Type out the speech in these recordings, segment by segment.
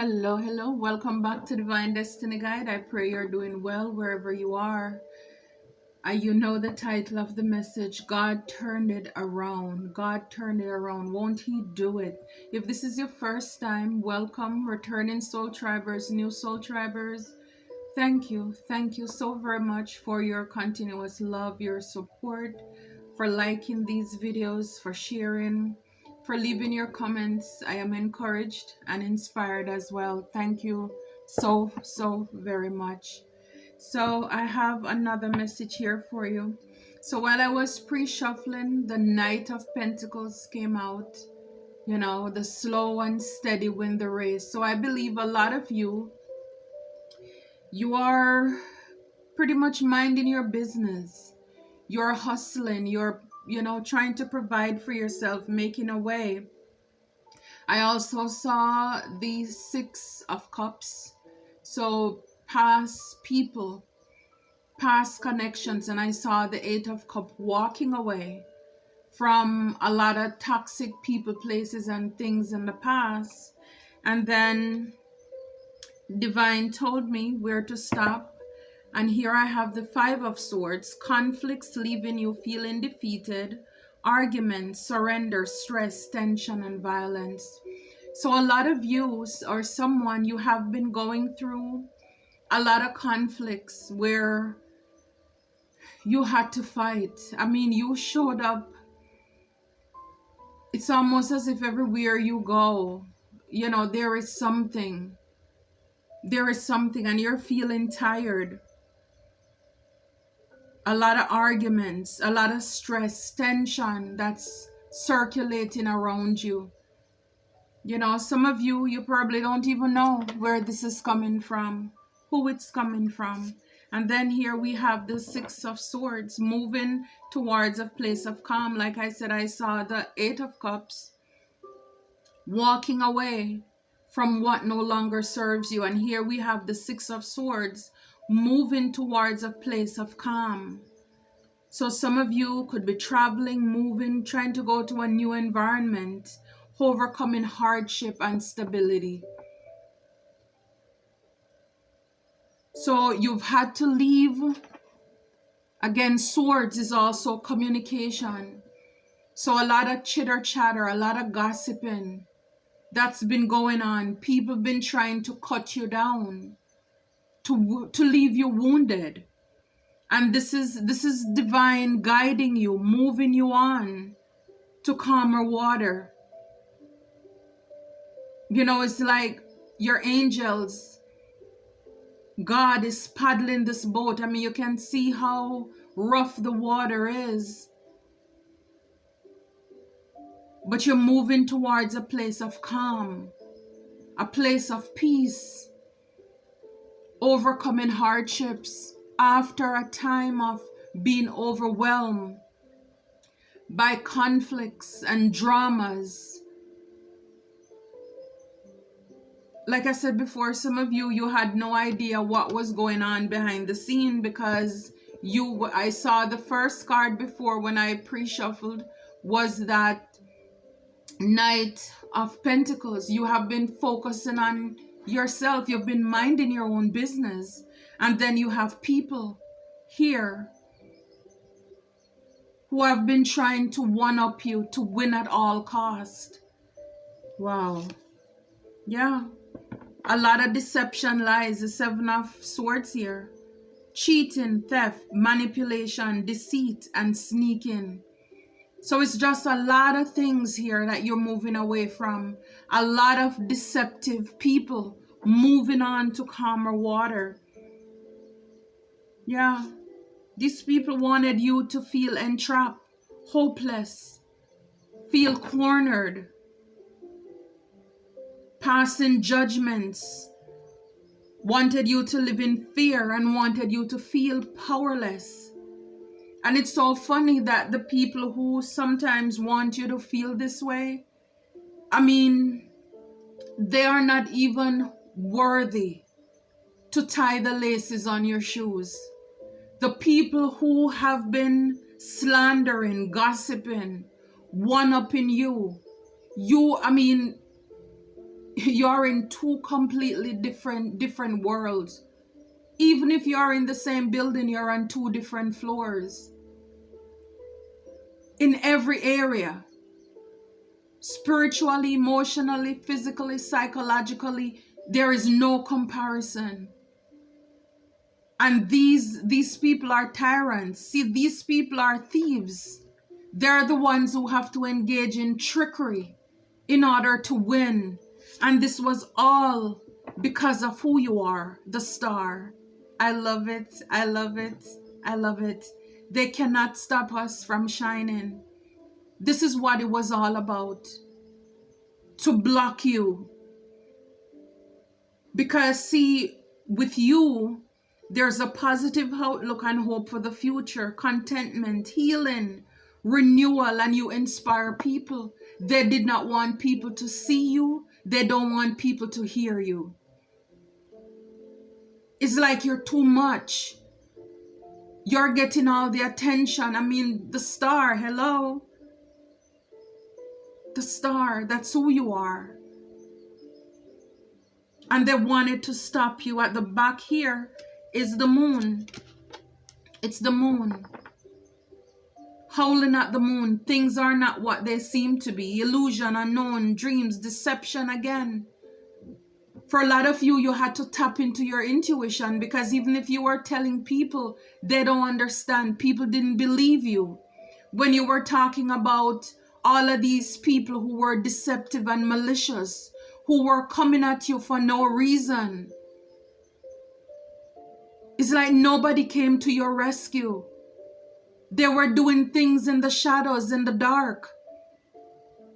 Hello. Welcome back to Divine Destiny Guide. I pray you're doing well wherever you are. You know the title of the message, God turned it around. God turned it around. Won't He do it? If this is your first time, welcome. Returning Soul Tribers, new Soul Tribers. Thank you. Thank you so very much for your continuous love, your support, for liking these videos, for sharing, for leaving your comments. I am encouraged and inspired as well. Thank you so very much. So I have another message here for you. So while I was pre-shuffling, the Knight of Pentacles came out. You know, the slow and steady win the race. So I believe a lot of you are pretty much minding your business. You're hustling. You're, trying to provide for yourself, making a way. I also saw the Six of Cups. So past people, past connections, and I saw the Eight of Cups walking away from a lot of toxic people, places, and things in the past. And then Divine told me where to stop. And here I have the Five of Swords, conflicts leaving you feeling defeated, arguments, surrender, stress, tension, and violence. So a lot of you or someone, you have been going through a lot of conflicts where you had to fight. I mean, you showed up. It's almost as if everywhere you go, there is something. There is something and you're feeling tired. A lot of arguments, a lot of stress, tension that's circulating around you. Some of you, you probably don't even know where this is coming from, who it's coming from. And then here we have the Six of Swords moving towards a place of calm. Like I said, I saw the Eight of Cups walking away from what no longer serves you. And here we have the Six of Swords moving towards a place of calm. So some of you could be traveling, moving, trying to go to a new environment, overcoming hardship and stability. So you've had to leave. Again, swords is also communication. So a lot of chitter chatter, a lot of gossiping that's been going on. People been trying to cut you down, to leave you wounded. And this is divine guiding you, moving you on to calmer water. It's like your angels, God is paddling this boat. I mean, you can see how rough the water is. But you're moving towards a place of calm, a place of peace, overcoming hardships after a time of being overwhelmed by conflicts and dramas. Like I said before, some of you had no idea what was going on behind the scene because I saw the first card before when I pre-shuffled was that Knight of Pentacles. You have been focusing on yourself. You've been minding your own business. And then you have people here who have been trying to one-up you, to win at all cost. Wow. Yeah. A lot of deception, lies. The Seven of Swords here. Cheating, theft, manipulation, deceit, and sneaking. So it's just a lot of things here that you're moving away from. A lot of deceptive people moving on to calmer water. Yeah. These people wanted you to feel entrapped, hopeless, feel cornered, passing judgments, wanted you to live in fear and wanted you to feel powerless. And it's so funny that the people who sometimes want you to feel this way, I mean, they are not even worthy to tie the laces on your shoes. The people who have been slandering, gossiping, one-upping you, I mean, you're in two completely different worlds. Even if you're in the same building, you're on two different floors. In every area. Spiritually, emotionally, physically, psychologically, there is no comparison. And these people are tyrants. See, these people are thieves. They're the ones who have to engage in trickery in order to win. And this was all because of who you are, the star. I love it. I love it. I love it. They cannot stop us from shining. This is what it was all about. To block you. Because see, with you, there's a positive outlook and hope for the future, contentment, healing, renewal, and you inspire people. They did not want people to see you. They don't want people to hear you. It's like you're too much. You're getting all the attention. I mean, the star, hello? The star, that's who you are. And they wanted to stop you. At the back here is the moon. It's the moon. Howling at the moon. Things are not what they seem to be. Illusion, unknown, dreams, deception again. For a lot of you, you had to tap into your intuition, because even if you were telling people, they don't understand. People didn't believe you. When you were talking about all of these people who were deceptive and malicious, who were coming at you for no reason. It's like nobody came to your rescue. They were doing things in the shadows, in the dark.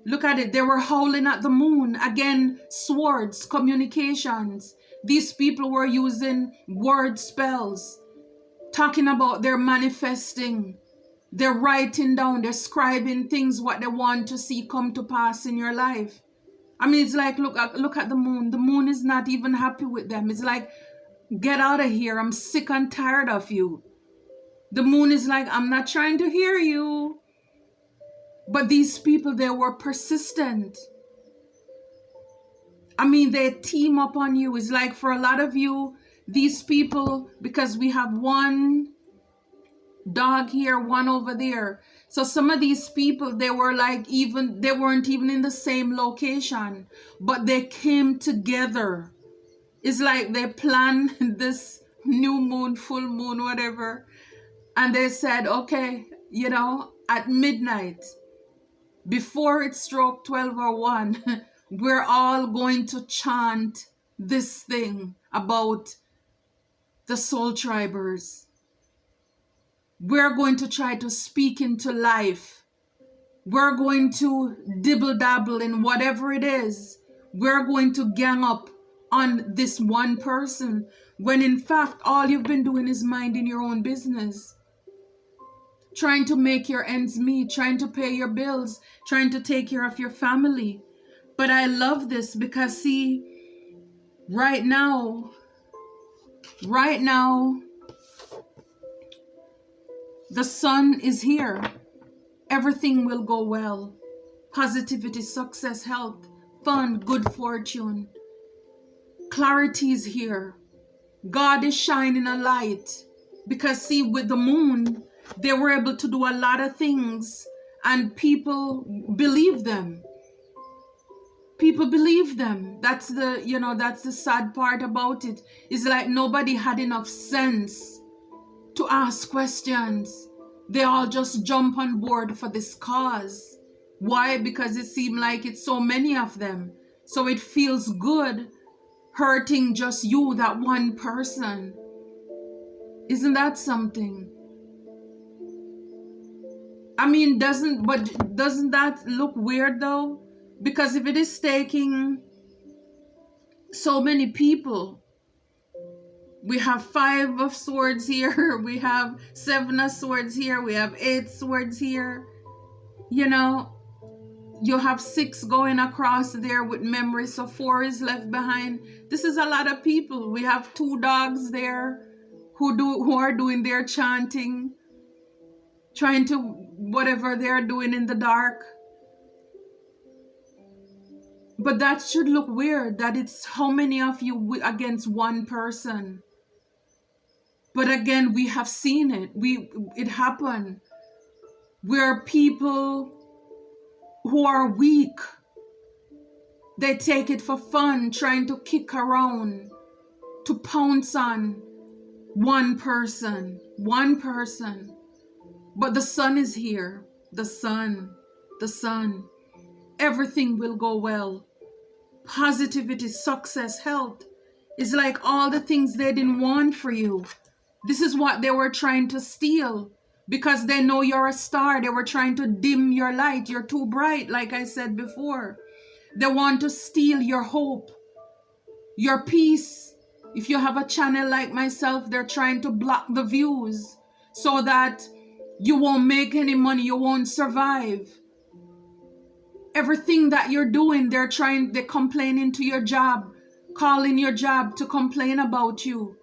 Look at it. They were howling at the moon. Again, swords, communications. These people were using word spells, talking about their manifesting. They're writing down, they're scribing things, what they want to see come to pass in your life. I mean, it's like, look at the moon. The moon is not even happy with them. It's like, get out of here. I'm sick and tired of you. The moon is like, I'm not trying to hear you. But these people, they were persistent. I mean, they team up on you. It's like for a lot of you, these people, because we have one dog here, one over there. So some of these people, they were like they weren't even in the same location, but they came together. It's like they planned this new moon, full moon, whatever. And they said, okay, you know, at midnight, before it struck 12 or 1, we're all going to chant this thing about the soul tribers. We're going to try to speak into life. We're going to dibble dabble in whatever it is. We're going to gang up on this one person, when in fact all you've been doing is minding your own business. Trying to make your ends meet, trying to pay your bills, trying to take care of your family. But I love this because see, right now, the sun is here. Everything will go well. Positivity, success, health, fun, good fortune. Clarity is here. God is shining a light. Because see, with the moon, they were able to do a lot of things and people believe them. People believe them. That's the sad part about it. It's like nobody had enough sense to ask questions. They all just jump on board for this cause. Why? Because it seemed like it's so many of them. So it feels good hurting just you, that one person. Isn't that something? I mean, doesn't that look weird though? Because if it is taking so many people, we have 5 of swords here, we have 7 of swords here, we have 8 swords here. You know, you have 6 going across there with memory, so 4 is left behind. This is a lot of people. We have 2 dogs there who are doing their chanting, trying to whatever they're doing in the dark. But that should look weird, that it's how many of you against one person. But again, we have seen it. It happened where people who are weak, they take it for fun, trying to kick around, to pounce on one person. But the sun is here. The sun. Everything will go well. Positivity, success, health. It's like all the things they didn't want for you. This is what they were trying to steal. Because they know you're a star. They were trying to dim your light. You're too bright, like I said before. They want to steal your hope, your peace. If you have a channel like myself, they're trying to block the views so that you won't make any money, you won't survive. Everything that you're doing, they're complaining to your job, calling your job to complain about you,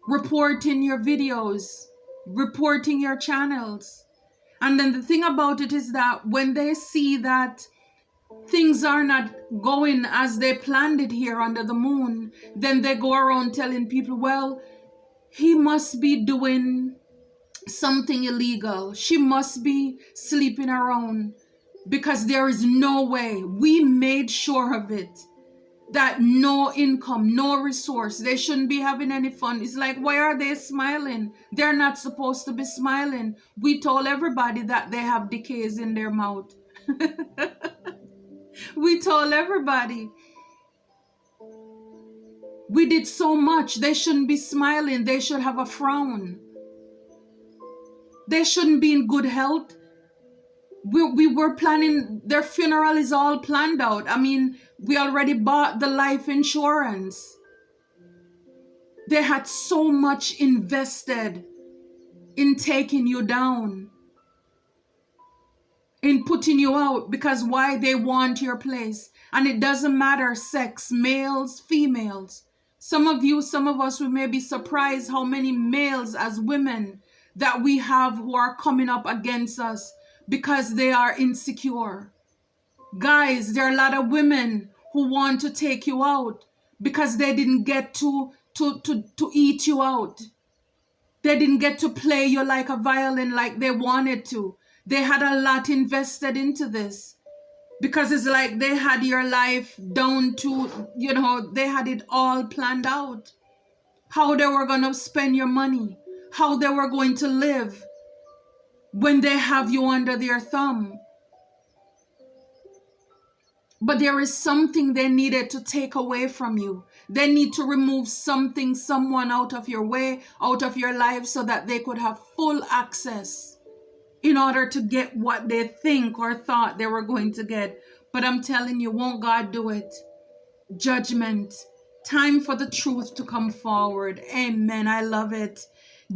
reporting your videos, reporting your channels. And then the thing about it is that when they see that things are not going as they planned it here under the moon, then they go around telling people, well, he must be doing something illegal. She must be sleeping around, because there is no way. We made sure of it, that no income, no resource. They shouldn't be having any fun. It's like, why are they smiling? They're not supposed to be smiling. We told everybody that they have decays in their mouth. We told everybody. We did so much. They shouldn't be smiling. They should have a frown. They shouldn't be in good health. We were planning, their funeral is all planned out. I mean, we already bought the life insurance. They had so much invested in taking you down, in putting you out, because why? They want your place. And it doesn't matter sex, males, females. Some of us, we may be surprised how many males as women that we have who are coming up against us because they are insecure. Guys, there are a lot of women who want to take you out because they didn't get to eat you out. They didn't get to play you like a violin like they wanted to. They had a lot invested into this because it's like they had your life down to, they had it all planned out. How they were going to spend your money, how they were going to live when they have you under their thumb. But there is something they needed to take away from you. They need to remove someone out of your way, out of your life, so that they could have full access in order to get what they think or thought they were going to get. But I'm telling you, won't God do it? Judgment. Time for the truth to come forward. Amen. I love it.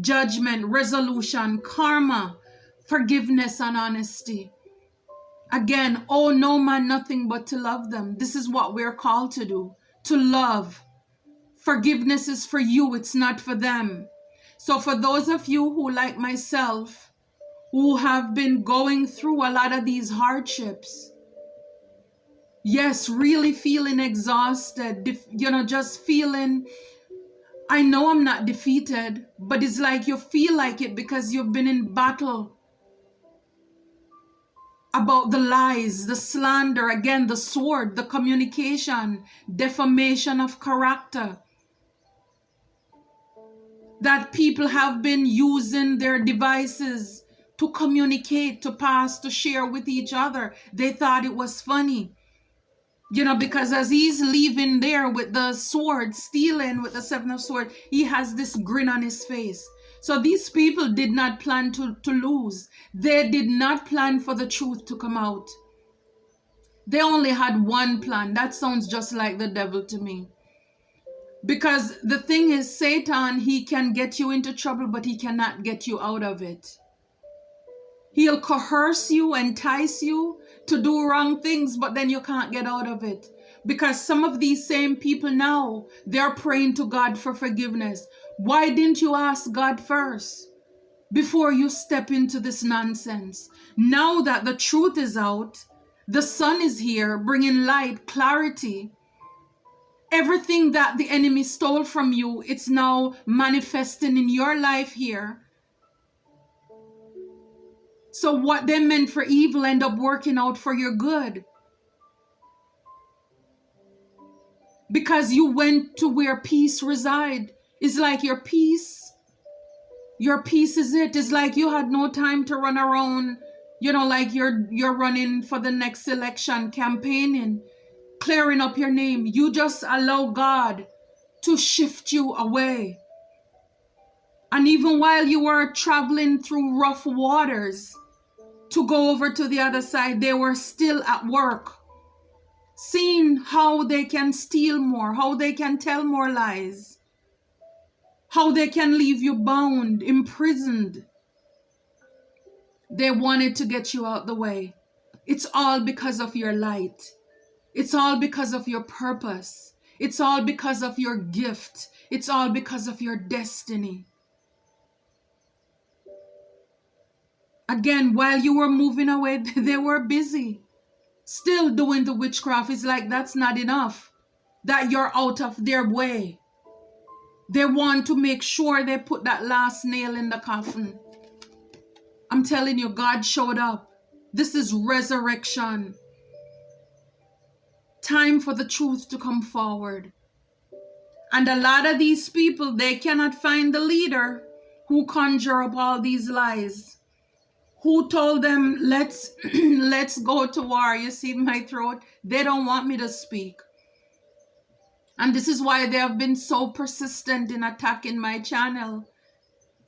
Judgment, resolution, karma, forgiveness, and honesty. Again, owe no man nothing but to love them. This is what we're called to do, to love. Forgiveness is for you, it's not for them. So for those of you who, like myself, who have been going through a lot of these hardships, yes, really feeling exhausted, just feeling, I know I'm not defeated, but it's like you feel like it because you've been in battle about the lies, the slander, again, the sword, the communication, defamation of character. That people have been using their devices to communicate, to pass, to share with each other. They thought it was funny. Because as he's leaving there with the sword, stealing with the seven of swords, he has this grin on his face. So these people did not plan to lose. They did not plan for the truth to come out. They only had one plan. That sounds just like the devil to me. Because the thing is, Satan, he can get you into trouble, but he cannot get you out of it. He'll coerce you, entice you to do wrong things, but then you can't get out of it. Because some of these same people now, they're praying to God for forgiveness. Why didn't you ask God first before you step into this nonsense? Now that the truth is out, The sun is here, bringing light, clarity. Everything that the enemy stole from you, it's now manifesting in your life here. So what they meant for evil end up working out for your good. Because you went to where peace reside. It's like your peace is it. It's like you had no time to run around, like you're running for the next election, campaigning, clearing up your name. You just allow God to shift you away. And even while you were traveling through rough waters to go over to the other side, they were still at work, seeing how they can steal more, how they can tell more lies, how they can leave you bound, imprisoned. They wanted to get you out the way. It's all because of your light. It's all because of your purpose. It's all because of your gift. It's all because of your destiny. Again, while you were moving away, they were busy, still doing the witchcraft. It's like that's not enough, that you're out of their way. They want to make sure they put that last nail in the coffin. I'm telling you, God showed up. This is resurrection. Time for the truth to come forward. And a lot of these people, they cannot find the leader who conjure up all these lies. Who told them, let's go to war. You see my throat? They don't want me to speak. And this is why they have been so persistent in attacking my channel.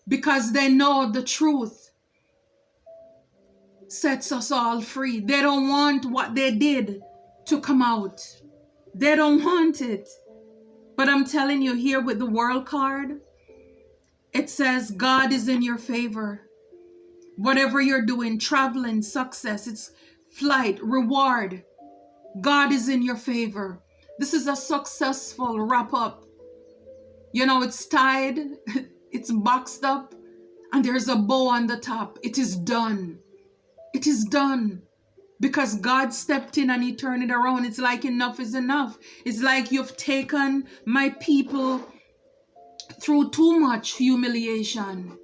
Because they know the truth sets us all free. They don't want what they did to come out. They don't want it. But I'm telling you, here with the world card, it says God is in your favor. Whatever you're doing, traveling, success, it's flight, reward. God is in your favor. This is a successful wrap up. It's tied, it's boxed up, and there's a bow on the top. It is done. It is done. Because God stepped in and he turned it around. It's like enough is enough. It's like you've taken my people through too much humiliation.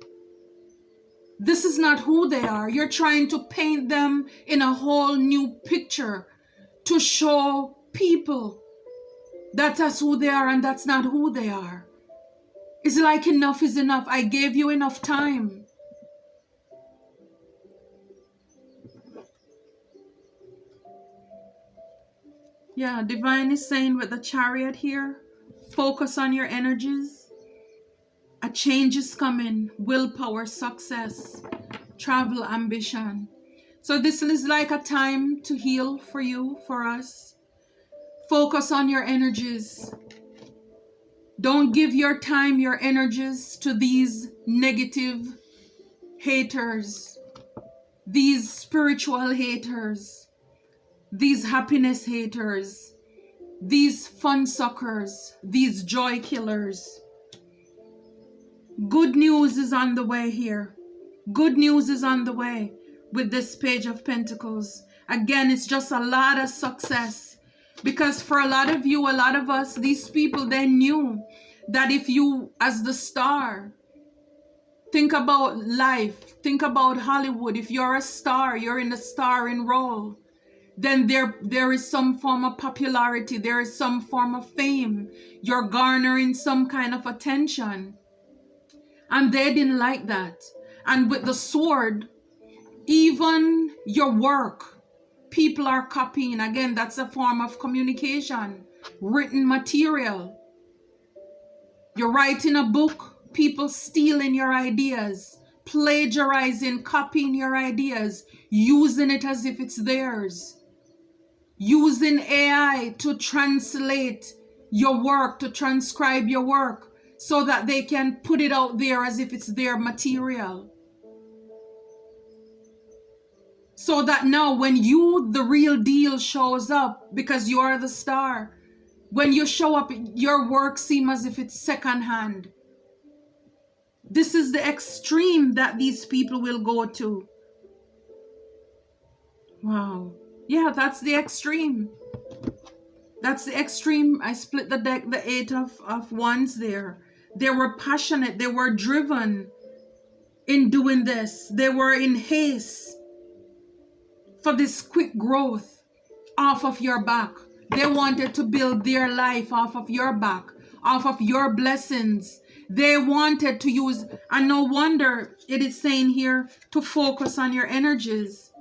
This is not who they are. You're trying to paint them in a whole new picture to show people that that's who they are and that's not who they are. It's like enough is enough. I gave you enough time. Yeah, Divine is saying with the Chariot here, focus on your energies. A change is coming. Willpower, success, travel, ambition. So this is like a time to heal for you, for us. Focus on your energies. Don't give your time, your energies to these negative haters, these spiritual haters, these happiness haters, these fun suckers, these joy killers. Good news is on the way here. Good news is on the way with this Page of Pentacles. Again, it's just a lot of success. Because for a lot of you, a lot of us, these people, they knew that if you, as the star, think about life, think about Hollywood. If you're a star, you're in the starring role, then there is some form of popularity. There is some form of fame. You're garnering some kind of attention. And they didn't like that. And with the sword, even your work, people are copying. Again, that's a form of communication. Written material. You're writing a book, people stealing your ideas, plagiarizing, copying your ideas, using it as if it's theirs. Using AI to translate your work, to transcribe your work, so that they can put it out there as if it's their material. So that now when you, the real deal, shows up, because you are the star, when you show up, your work seems as if it's secondhand. This is the extreme that these people will go to. Wow. Yeah, that's the extreme. That's the extreme. I split the deck, the 8 of Wands there. They were passionate. They were driven in doing this. They were in haste for this quick growth off of your back. They wanted to build their life off of your back, off of your blessings. They wanted to use, and no wonder it is saying here to focus on your energies.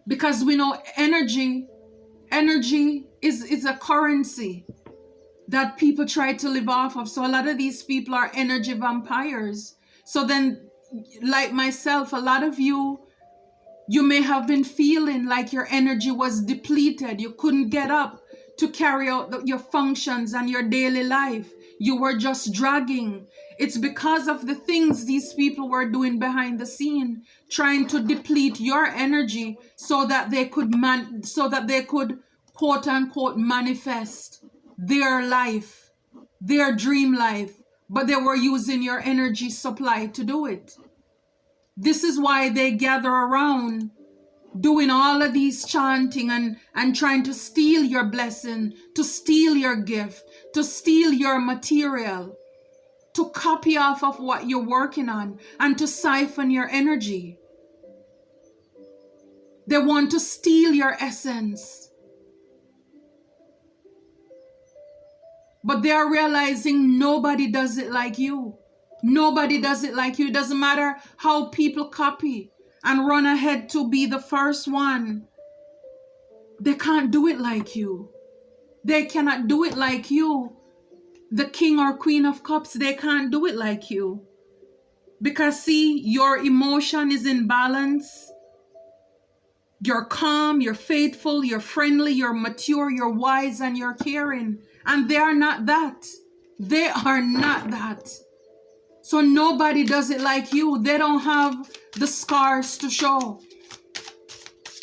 Because we know energy is a currency that people try to live off of. So a lot of these people are energy vampires. So then, like myself, a lot of you may have been feeling like your energy was depleted. You couldn't get up to carry out your functions and your daily life. You were just dragging. It's because of the things these people were doing behind the scene, trying to deplete your energy so that they could quote unquote manifest their life, their dream life, but they were using your energy supply to do it. This is why they gather around doing all of these chanting and trying to steal your blessing, to steal your gift, to steal your material, to copy off of what you're working on and to siphon your energy. They want to steal your essence. But they are realizing nobody does it like you. Nobody does it like you. It doesn't matter how people copy and run ahead to be the first one. They can't do it like you. They cannot do it like you. The King or Queen of Cups, they can't do it like you. Because see, your emotion is in balance. You're calm, you're faithful, you're friendly, you're mature, you're wise, and you're caring. And they are not that. They are not that. So nobody does it like you. They don't have the scars to show.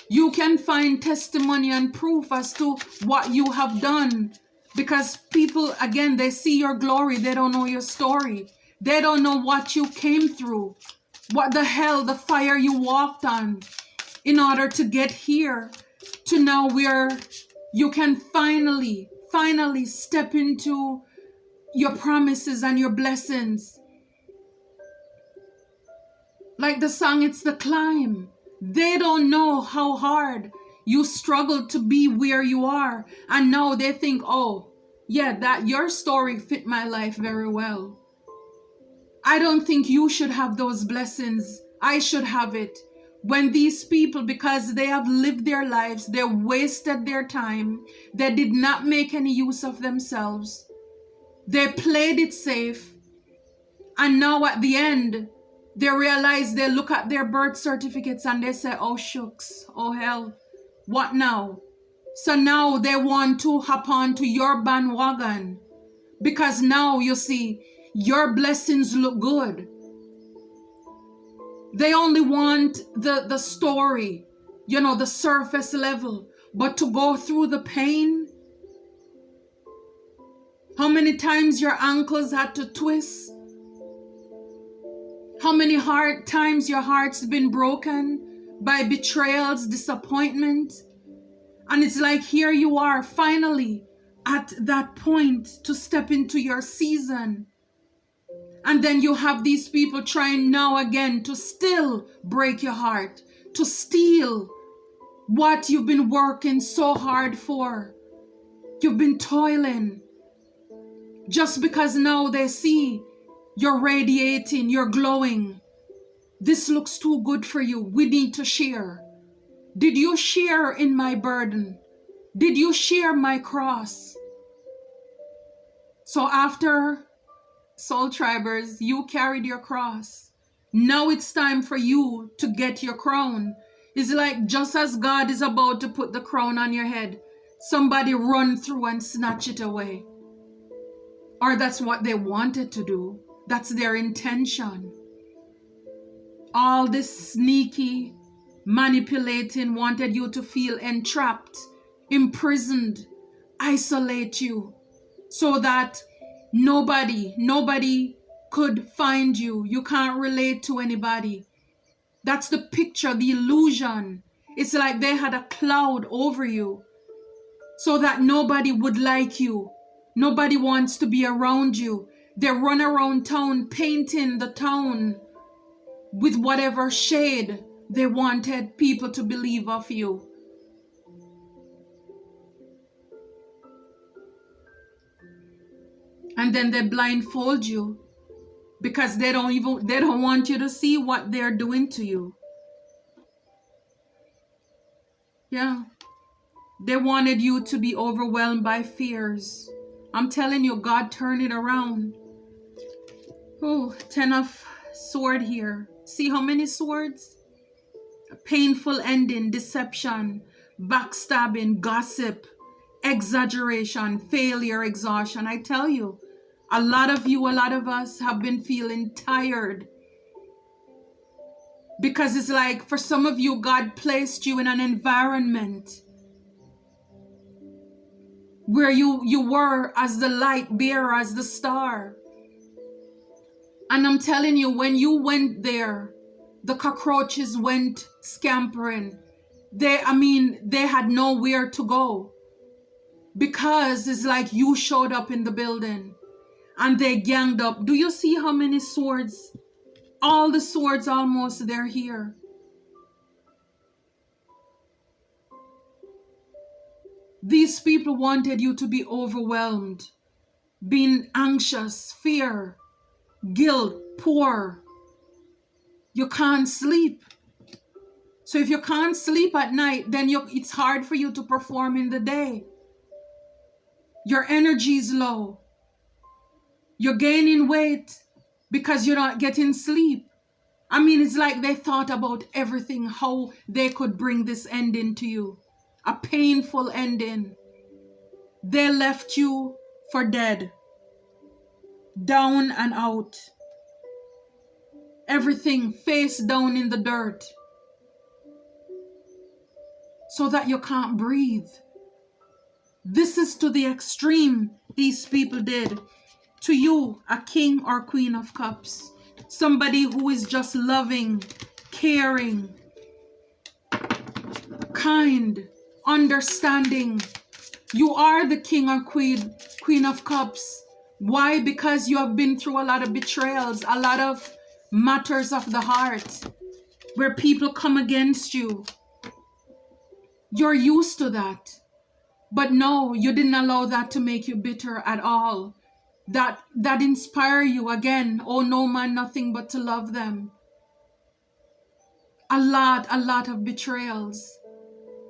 You can find testimony and proof as to what you have done. Because people, again, they see your glory. They don't know your story. They don't know what you came through. What the hell, the fire you walked on in order to get here to now where you can finally step into your promises and your blessings. Like the song, It's the Climb. They don't know how hard you struggled to be where you are. And now they think, oh, yeah, that your story fit my life very well. I don't think you should have those blessings. I should have it. When these people, because they have lived their lives, they wasted their time, they did not make any use of themselves. They played it safe. And now at the end, they realize, they look at their birth certificates and they say, oh shucks, oh hell, what now? So now they want to hop on to your bandwagon because now you see your blessings look good. They only want the story, you know, the surface level, but to go through the pain. How many times your ankles had to twist? How many times your heart's been broken by betrayals, disappointment? And it's like here you are finally at that point to step into your season. And then you have these people trying now again to still break your heart, to steal what you've been working so hard for. You've been toiling. Just because now they see you're radiating, you're glowing. This looks too good for you. We need to share. Did you share in my burden? Did you share my cross? So after Soul Tribers, you carried your cross. Now it's time for you to get your crown. It's like just as God is about to put the crown on your head, somebody run through and snatch it away. Or that's what they wanted to do. That's their intention. All this sneaky manipulating wanted you to feel entrapped, imprisoned, isolate you, so that nobody could find you. You can't relate to anybody. That's the picture, the illusion. It's like they had a cloud over you so that nobody would like you. Nobody wants to be around you. They run around town painting the town with whatever shade they wanted people to believe of you. And then they blindfold you because they don't want you to see what they're doing to you. Yeah. They wanted you to be overwhelmed by fears. I'm telling you, God turned it around. Oh, 10 of sword here. See how many swords? A painful ending, deception, backstabbing, gossip, exaggeration, failure, exhaustion. I tell you, a lot of us have been feeling tired. Because it's like, for some of you, God placed you in an environment where you were as the light bearer, as the star. And I'm telling you, when you went there, the cockroaches went scampering. They had nowhere to go. Because it's like you showed up in the building and they ganged up. Do you see how many swords? All the swords almost, they're here. These people wanted you to be overwhelmed, being anxious, fear, guilt, poor. You can't sleep. So if you can't sleep at night, then it's hard for you to perform in the day. Your energy is low. You're gaining weight because you're not getting sleep. It's like they thought about everything, how they could bring this ending to you. A painful ending. They left you for dead. Down and out. Everything face down in the dirt. So that you can't breathe. This is to the extreme these people did. To you, a king or queen of cups. Somebody who is just loving, caring, kind, understanding. You are the king or queen of cups. Why? Because you have been through a lot of betrayals, a lot of matters of the heart, where people come against you. You're used to that. But no, you didn't allow that to make you bitter at all. That inspire you again. Oh, no man, nothing but to love them. A lot of betrayals.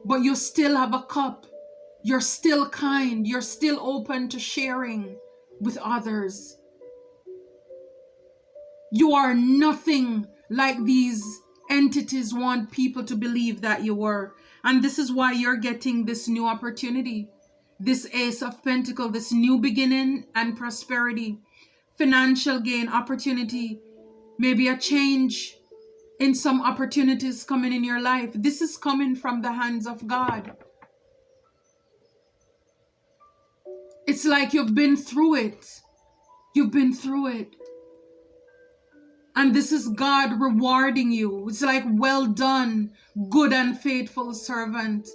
But you still have a cup. You're still kind. You're still open to sharing with others. You are nothing like these entities want people to believe that you were. And this is why you're getting this new opportunity. This Ace of Pentacles, this new beginning and prosperity, financial gain, opportunity, maybe a change in some opportunities coming in your life. This is coming from the hands of God. It's like you've been through it. You've been through it. And this is God rewarding you. It's like, well done, good and faithful servant.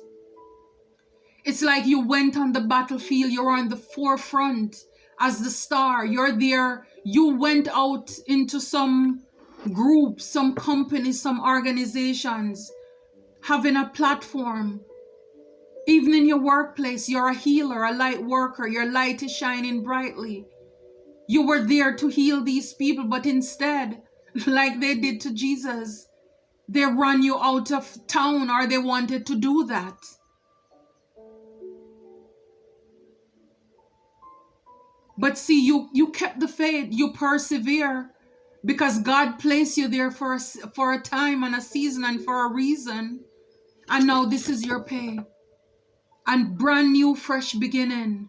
It's like you went on the battlefield. You're on the forefront as the star. You're there. You went out into some groups, some companies, some organizations, having a platform. Even in your workplace, you're a healer, a light worker. Your light is shining brightly. You were there to heal these people, but instead, like they did to Jesus, they run you out of town, or they wanted to do that. But see, you kept the faith, you persevere, because God placed you there for a time and a season and for a reason. And now this is your pay. And brand new, fresh beginning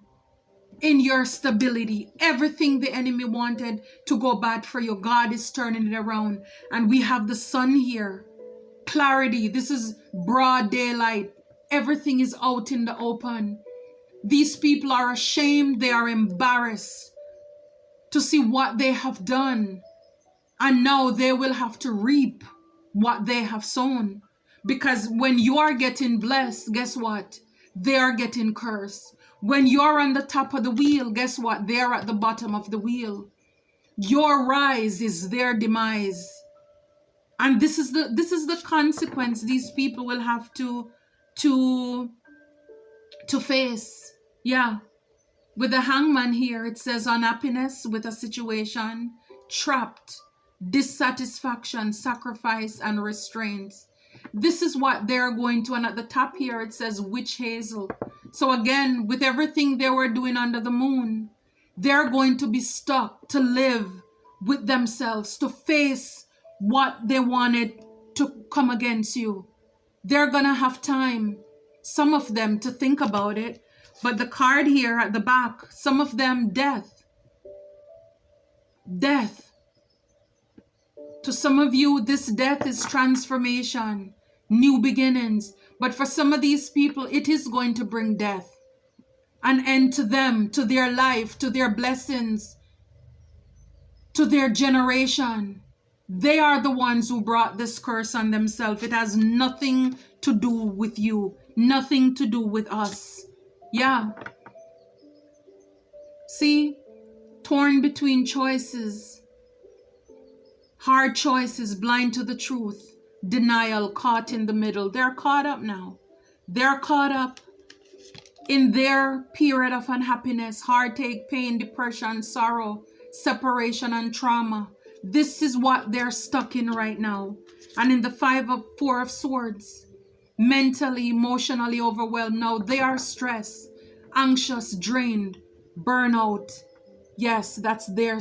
in your stability. Everything the enemy wanted to go bad for you, God is turning it around. And we have the sun here. Clarity. This is broad daylight. Everything is out in the open. These people are ashamed. They are embarrassed to see what they have done. And now they will have to reap what they have sown. Because when you are getting blessed, guess what? They are getting cursed. When you're on the top of the wheel, guess what? They're at the bottom of the wheel. Your rise is their demise. And this is the consequence these people will have to face. Yeah. With the Hangman here, it says unhappiness with a situation, trapped, dissatisfaction, sacrifice, and restraints. This is what they're going to. And at the top here, it says witch hazel. So again, with everything they were doing under the moon, they're going to be stuck to live with themselves, to face what they wanted to come against you. They're going to have time, some of them, to think about it. But the card here at the back, some of them, death. Death. To some of you, this death is transformation, new beginnings. But for some of these people, it is going to bring death. An end to them, to their life, to their blessings, to their generation. They are the ones who brought this curse on themselves. It has nothing to do with you, nothing to do with us. Yeah. See, torn between choices, hard choices, blind to the truth, denial, caught in the middle. They're caught up now. They're caught up in their period of unhappiness, heartache, pain, depression, sorrow, separation, and trauma. This is what they're stuck in right now. And in the Four of Swords, mentally, emotionally overwhelmed. Now they are stressed, anxious, drained, burnout. Yes, that's their